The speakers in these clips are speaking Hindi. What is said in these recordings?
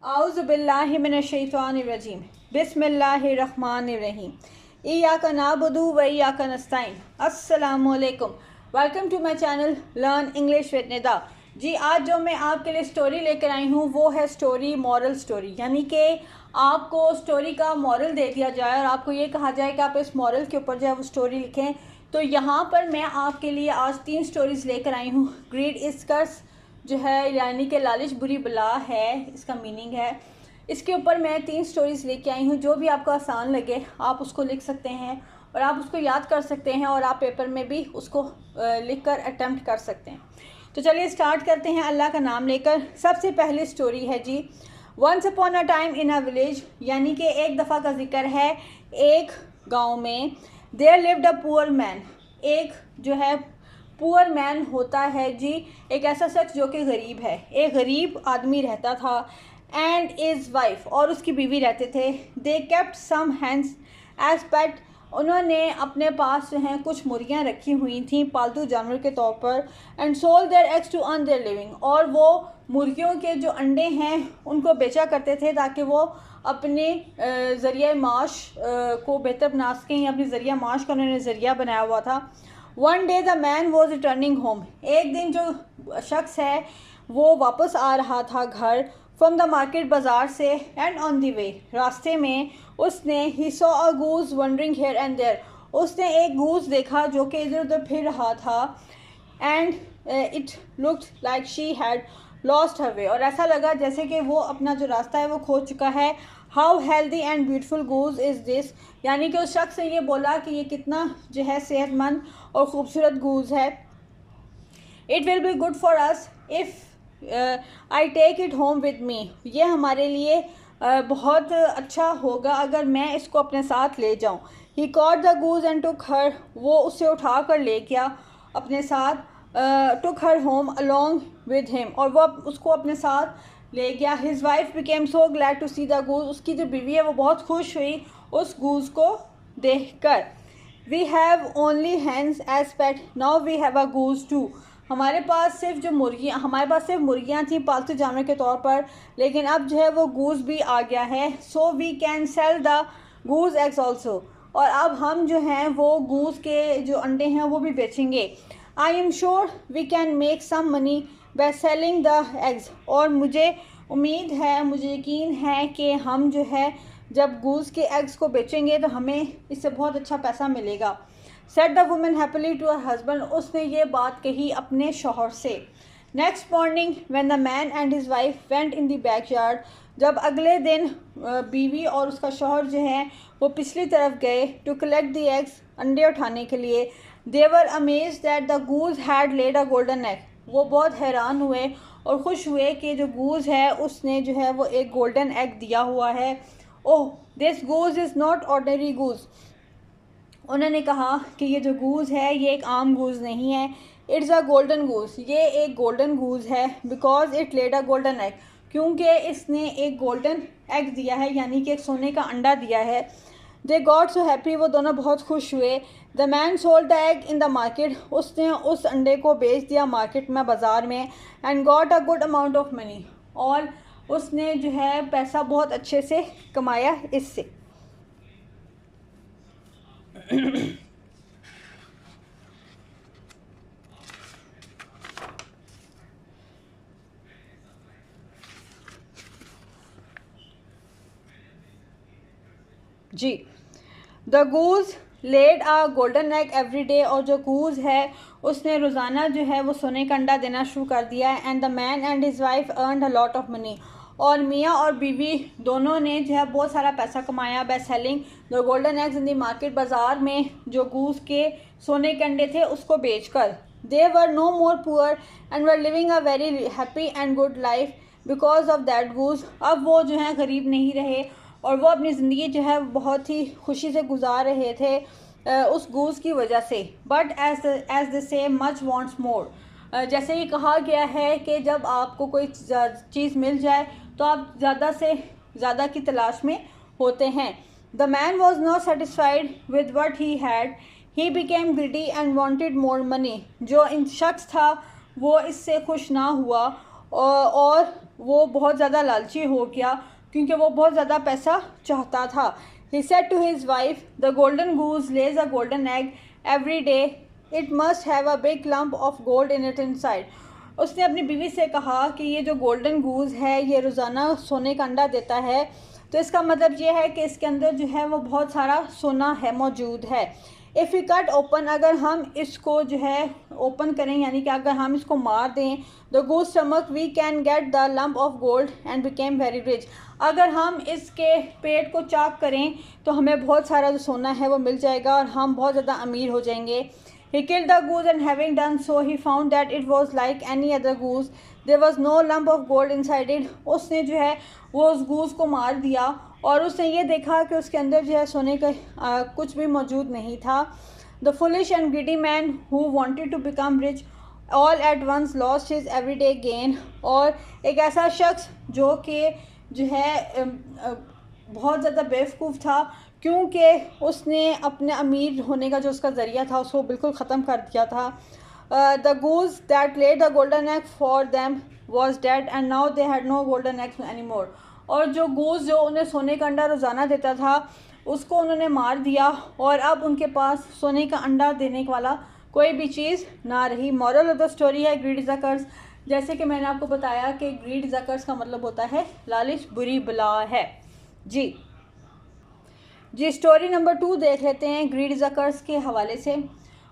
औज़ुबिल्लाहि मिनश्शैतानिर्रजीम बिस्मिल्लाहिर्रहमानिर्रहीम इय्याका नअबुदु व इय्याका नस्तईन। अस्सलामु अलैकुम। Welcome to my channel learn English with Nida. जी, आज जो मैं आपके लिए स्टोरी लेकर आई हूँ वो है स्टोरी मॉरल स्टोरी, यानी कि आपको स्टोरी का मॉरल दे दिया जाए और आपको ये कहा जाए कि आप इस मॉरल के ऊपर जो है वो स्टोरी लिखें। तो यहाँ पर मैं आपके लिए आज 3 स्टोरीज़ लेकर आई हूँ। ग्रीड इज़ कर्स जो है यानी कि लालच बुरी बला है, इसका मीनिंग है। इसके ऊपर मैं 3 स्टोरीज़ लेके आई हूँ। जो भी आपको आसान लगे आप उसको लिख सकते हैं और आप उसको याद कर सकते हैं और आप पेपर में भी उसको लिख कर अटैम्प्ट कर सकते हैं। तो चलिए स्टार्ट करते हैं अल्लाह का नाम लेकर। सबसे पहली स्टोरी है जी, once upon a time in a village, यानी कि एक दफ़ा का जिक्र है एक गाँव में। There lived a poor man, एक जो है पुअर मैन होता है जी, एक ऐसा शख्स जो कि गरीब है। एक गरीब आदमी रहता था एंड इज़ वाइफ, और उसकी बीवी रहते थे। They kept some hens as pet, उन्होंने अपने पास जो हैं कुछ मुर्गियां रखी हुई थी पालतू जानवर के तौर पर। And sold their eggs to earn their living, और वो मुर्गियों के जो अंडे हैं उनको बेचा करते थे ताकि वो अपने ज़रिया माश को बेहतर बना सकें, या अपने ज़रिया माश का उन्होंने ज़रिया बनाया हुआ था। One day the man was returning home, एक दिन जो शख्स है वो वापस आ रहा था घर फ्रॉम द मार्केट, बाज़ार से। एंड ऑन द वे, रास्ते में उसने ही saw a goose wandering here and there, उसने एक गूज देखा जो कि इधर उधर फिर रहा था। And it looked like she had lost her way, और ऐसा लगा जैसे कि वो अपना जो रास्ता है वो खो चुका है। How healthy and beautiful goose is this, यानी कि उस शख्स ने ये बोला कि ये कितना जो है सेहतमंद और ख़ूबसूरत गूज है। It will be good for us if I take it home with me, ये हमारे लिए बहुत अच्छा होगा अगर मैं इसको अपने साथ ले जाऊँ। He caught the goose and took her, वो उसे उठा कर ले गया अपने साथ। Took her home along with him, और वो उसको अपने साथ ले गया। His wife became so glad to see the goose, उसकी जो बीवी है वो बहुत खुश हुई उस गूज को देख कर। We have only hens as pet, now we have a goose too, हमारे पास सिर्फ मुर्गियाँ थी पालतू जानवर के तौर पर, लेकिन अब जो है वो गूज भी आ गया है। So we can sell the goose eggs also, और अब हम जो हैं वो गूज के जो अंडे हैं वो भी बेचेंगे। I am sure we can make some money by selling the eggs, और मुझे उम्मीद है, मुझे यकीन है कि हम जो है जब गूज के एग्स को बेचेंगे तो हमें इससे बहुत अच्छा पैसा मिलेगा। Said the woman happily to her husband, उसने ये बात कही अपने शौहर से। Next morning when the man and his wife went in the backyard, जब अगले दिन बीवी और उसका शौहर जो है वो पिछली तरफ गए टू कलेक्ट द एग्स, अंडे उठाने के लिए। They were amazed that the goose had laid a golden egg, वो बहुत हैरान हुए और ख़ुश हुए कि जो गूज है उसने जो है वो एक गोल्डन एग दिया हुआ है। Oh this goose is not ordinary goose, उन्होंने कहा कि ये जो गूज़ है ये एक आम गूज़ नहीं है। इट्स अ गोल्डन गूज़, ये एक गोल्डन गूज़ है। Because it laid a golden egg, क्योंकि इसने एक गोल्डन एग दिया है, यानी कि एक सोने का अंडा दिया है। दे गॉट सो हैप्पी, वो दोनों बहुत खुश हुए। The man sold the egg in the market, उसने उस अंडे को बेच दिया मार्केट में, बाज़ार में। And got a good amount of money, और उसने जो है पैसा बहुत अच्छे से कमाया इससे। जी, the goose laid a golden egg every day, और जो गूज है उसने रोज़ाना जो है वो सोने का अंडा देना शुरू कर दिया है। And the man and his wife earned a lot of money, और मियाँ और बीवी दोनों ने जो है बहुत सारा पैसा कमाया bye selling the golden eggs in the market, बाज़ार में जो गूज के सोने के अंडे थे उसको बेचकर। They were no more poor and were living a very happy and good life because of that goose, अब वो जो है गरीब नहीं रहे और वो अपनी ज़िंदगी जो है बहुत ही खुशी से गुजार रहे थे उस गूज़ की वजह से। But as the same much wants more, जैसे ये कहा गया है कि जब आपको कोई चीज़ मिल जाए तो आप ज़्यादा से ज़्यादा की तलाश में होते हैं। The man was not satisfied with what he had, he became greedy and wanted more money, जो इन शख्स था वो इससे खुश ना हुआ और वो बहुत ज़्यादा लालची हो गया क्योंकि वो बहुत ज़्यादा पैसा चाहता था। He said to his wife, "The golden goose lays a golden egg every day. It must have a big lump of gold in it inside." उसने अपनी बीवी से कहा कि ये जो गोल्डन गूज है ये रोज़ाना सोने का अंडा देता है, तो इसका मतलब ये है कि इसके अंदर जो है वो बहुत सारा सोना है मौजूद है। इफ़ यू कट ओपन, अगर हम इसको जो है ओपन करें, यानी कि अगर हम इसको मार दें, the goose stomach we can get the lump of gold and became very rich. अगर हम इसके पेट को चाक करें तो हमें बहुत सारा जो सोना है वो मिल जाएगा और हम बहुत ज़्यादा अमीर हो जाएंगे। He killed the goose and having done so he found that it was like any other goose. There was no lump of gold inside it. उसने जो है वो उस गूज को मार दिया और उसने ये देखा कि उसके अंदर जो है सोने का कुछ भी मौजूद नहीं था। The foolish and greedy man who wanted to become rich all at once lost his everyday gain. और एक ऐसा शख्स जो कि जो है बहुत ज़्यादा बेवकूफ़ था क्योंकि उसने अपने अमीर होने का जो उसका ज़रिया था उसको बिल्कुल ख़त्म कर दिया था। The goose that laid the golden egg for them was dead and now they had no golden eggs any more. और जो गूज जो उन्हें सोने का अंडा रोज़ाना देता था उसको उन्होंने मार दिया और अब उनके पास सोने का अंडा देने वाला कोई भी चीज़ ना रही। मॉरल ऑफ द स्टोरी है ग्रीड इज़ अ कर्स। जैसे कि मैंने आपको बताया कि ग्रीड इज़ अ कर्स का मतलब होता है लालच बुरी बला है। जी स्टोरी नंबर 2 देख लेते हैं ग्रीड इज़ अ कर्स के हवाले से।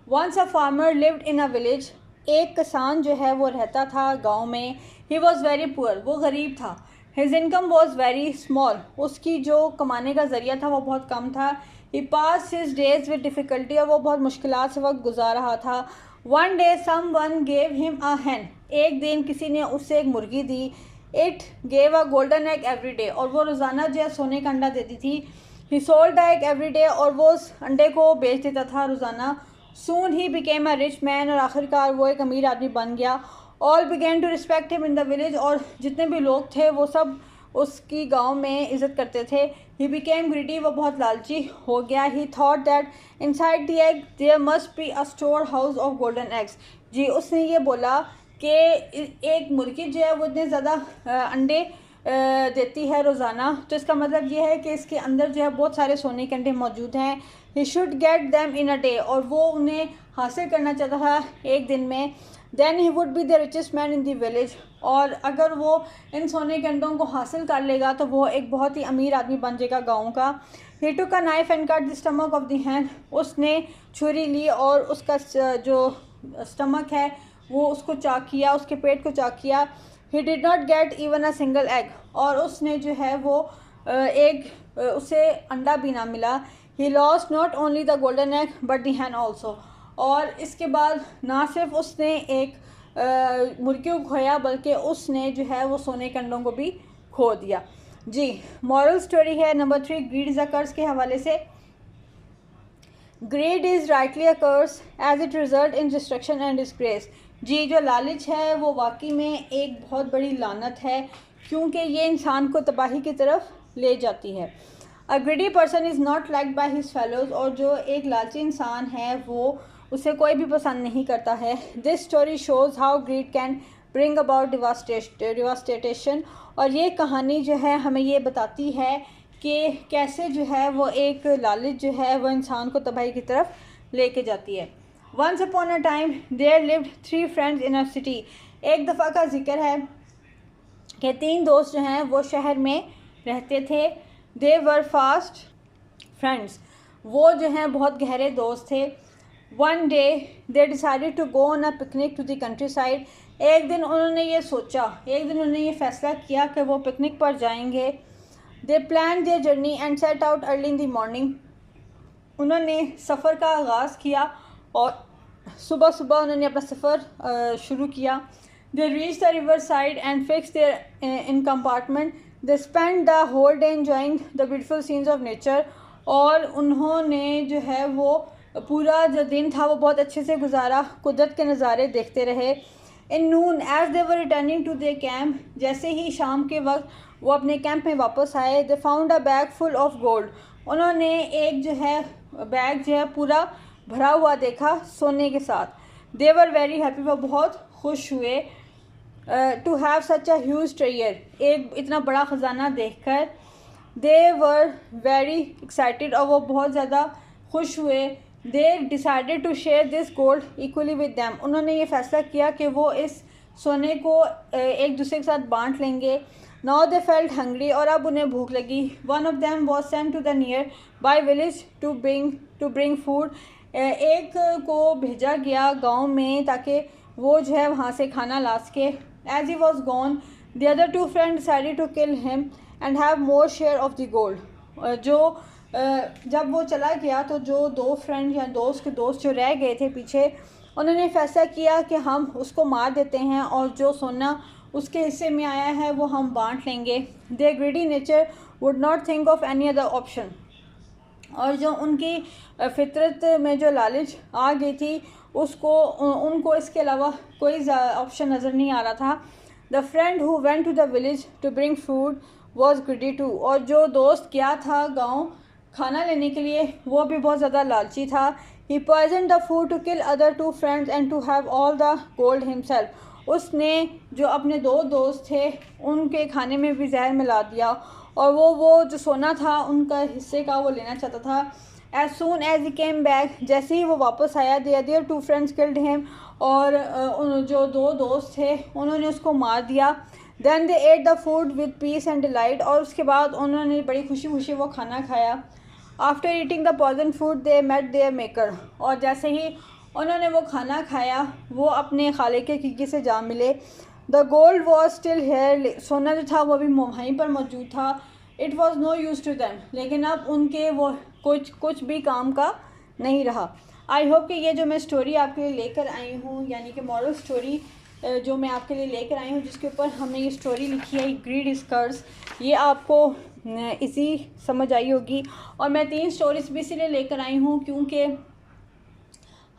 Once a farmer lived in a village. एक किसान जो है वो रहता था गांव में। ही वॉज़ वेरी पुअर, वो गरीब था। His income was very small, उसकी जो कमाने का ज़रिया था वो बहुत कम था। He pass his days with difficulty, और वो बहुत मुश्किलात से वक्त गुजार रहा था। One day someone gave him a hen, एक दिन किसी ने उससे एक मुर्गी दी। It gave a golden egg every day, और वो रोज़ाना जो है सोने का अंडा देती थी। He sold the egg every day, और वो उस अंडे को बेच देता था रोज़ाना। Soon he became a rich man, और आखिरकार वो एक अमीर आदमी बन गया। All began to respect him in the village, और जितने भी लोग थे वो सब उसकी गांव में इज़्ज़त करते थे। ही बिकेम ग्रीडी, वो बहुत लालची हो गया। He thought that inside the egg there must be a store house of golden eggs. जी उसने ये बोला कि एक मुर्गी जो है वो इतने ज़्यादा अंडे देती है रोज़ाना, तो इसका मतलब ये है कि इसके अंदर जो है बहुत सारे सोने के अंडे मौजूद हैं। He should get them in a day, और वो उन्हें हासिल करना चाहता था एक दिन में। Then he would be the richest man in the village, और अगर वो इन सोने के अंडों को हासिल कर लेगा तो वो एक बहुत ही अमीर आदमी बन जाएगा गाँव का। He took a knife and cut the stomach of the hen, उसने छुरी ली और उसका जो स्टमक है वो उसको चाक किया, उसके पेट को चाक किया। He did not get even a single egg, और उसने जो है वो उसे अंडा भी ना मिला। He lost not only the golden egg but the Hahn also, और इसके बाद ना सिर्फ उसने एक मुर्गी को खोया बल्कि उसने जो है वो सोने के अंडों को भी खो दिया। जी मॉरल स्टोरी है number 3 greed is a curse के हवाले से। Greed is rightly a curse as it result in destruction and disgrace. जी जो लालच है वो वाकई में एक बहुत बड़ी लानत है क्योंकि ये इंसान को तबाही की तरफ ले जाती है। A greedy person is not liked by his fellows, और जो एक लालची इंसान है वो उसे कोई भी पसंद नहीं करता है। This story shows how greed can bring about devastation, और ये कहानी जो है हमें ये बताती है कि कैसे जो है वो एक लालच जो है वो इंसान को तबाही की तरफ लेके जाती है। Once upon a time there lived 3 friends in a city. एक दफ़ा का जिक्र है कि 3 दोस्त जो हैं वो शहर में रहते थे। दे वर फास्ट फ्रेंड्स, वो जो हैं बहुत गहरे दोस्त थे। One day they decided to go on a picnic to the countryside. एक दिन उन्होंने ये फ़ैसला किया कि वो पिकनिक पर जाएंगे। दे plan their journey and set out early in the morning. उन्होंने सफ़र का आगाज़ किया और सुबह सुबह उन्होंने अपना सफ़र शुरू किया। They reach the river side and fix their encampment. They spend the whole day enjoying the beautiful scenes of nature, और उन्होंने जो है वो पूरा जो दिन था वो बहुत अच्छे से गुजारा, कुदरत के नज़ारे देखते रहे। In noon as they were returning to their camp, जैसे ही शाम के वक्त वो अपने कैंप में वापस आए, they found a bag full of gold. उन्होंने एक जो है बैग जो है पूरा भरा हुआ देखा सोने के साथ। दे वर वेरी हैप्पी, वो बहुत खुश हुए। To have such a huge treasure, एक इतना बड़ा ख़जाना देखकर दे वर वेरी एक्साइटेड, और वो बहुत ज़्यादा खुश हुए। They decided to share this gold equally with them, उन्होंने ये फ़ैसला किया कि वो इस सोने को एक दूसरे के साथ बांट लेंगे। नाउ दे फेल्ट हंग्री, और अब उन्हें भूख लगी। One of them was sent to the nearby village to bring food, एक को भेजा गया गांव में ताकि वो जो है वहाँ से खाना ला सके। As he was gone the other two friend decided to kill him and have more share of the gold, जब वो चला गया तो जो दो फ्रेंड या दोस्त के दोस्त जो रह गए थे पीछे, उन्होंने फैसला किया कि हम उसको मार देते हैं और जो सोना उसके हिस्से में आया है वो हम बांट लेंगे। Their greedy nature would not think of any other option, और जो उनकी फितरत में जो लालच आ गई थी उनको इसके अलावा कोई ऑप्शन नज़र नहीं आ रहा था। The friend who went to the village to bring food was greedy too, और जो दोस्त गया था गांव खाना लेने के लिए वो भी बहुत ज़्यादा लालची था। He poison the food to kill other two friends and to have all the gold himself, उसने जो अपने दो दोस्त थे उनके खाने में भी जहर मिला दिया और वो जो सोना था उनका हिस्से का वो लेना चाहता था। As soon as he came back, जैसे ही वो वापस आया, they other two friends killed him, और जो दो दोस्त थे उन्होंने उसको मार दिया। Then they ate the food with peace and delight, और उसके बाद उन्होंने बड़ी खुशी खुशी वो खाना खाया। After eating the poison food they met their maker, और जैसे ही उन्होंने वो खाना खाया वो अपने खालिक की से जा मिले। The gold was still here, सोना जो था वो भी वहीं पर मौजूद था। It was no use to them, लेकिन अब उनके वो कुछ भी काम का नहीं रहा। आई होप कि ये जो मैं स्टोरी आपके लिए लेकर आई हूँ, यानी कि मॉरल स्टोरी जो मैं आपके लिए लेकर आई हूँ, जिसके ऊपर हमने ये स्टोरी लिखी है ग्रीड इज़ कर्स, ये आपको इसी समझ आई होगी। और मैं 3 स्टोरीज भी इसीलिए लेकर आई हूँ क्योंकि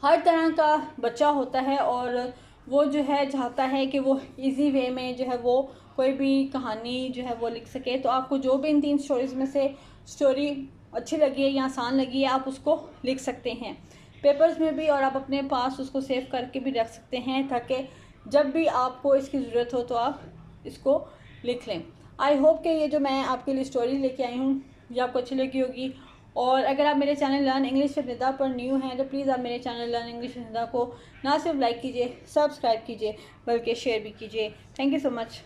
हर तरह का बच्चा होता है और वो जो है चाहता है कि वो इजी वे में जो है वो कोई भी कहानी जो है वो लिख सके। तो आपको जो भी इन 3 स्टोरीज़ में से स्टोरी अच्छी लगी है या आसान लगी है आप उसको लिख सकते हैं पेपर्स में भी, और आप अपने पास उसको सेव करके भी रख सकते हैं ताकि जब भी आपको इसकी ज़रूरत हो तो आप इसको लिख लें। आई होप कि ये जो मैं आपके लिए स्टोरी लेके आई हूँ ये आपको अच्छी लगी होगी। और अगर आप मेरे channel learn English with Nida पर न्यू हैं तो प्लीज़ आप मेरे channel learn English with Nida को ना सिर्फ लाइक कीजिए, सब्सक्राइब कीजिए, बल्कि शेयर भी कीजिए। Thank you so much.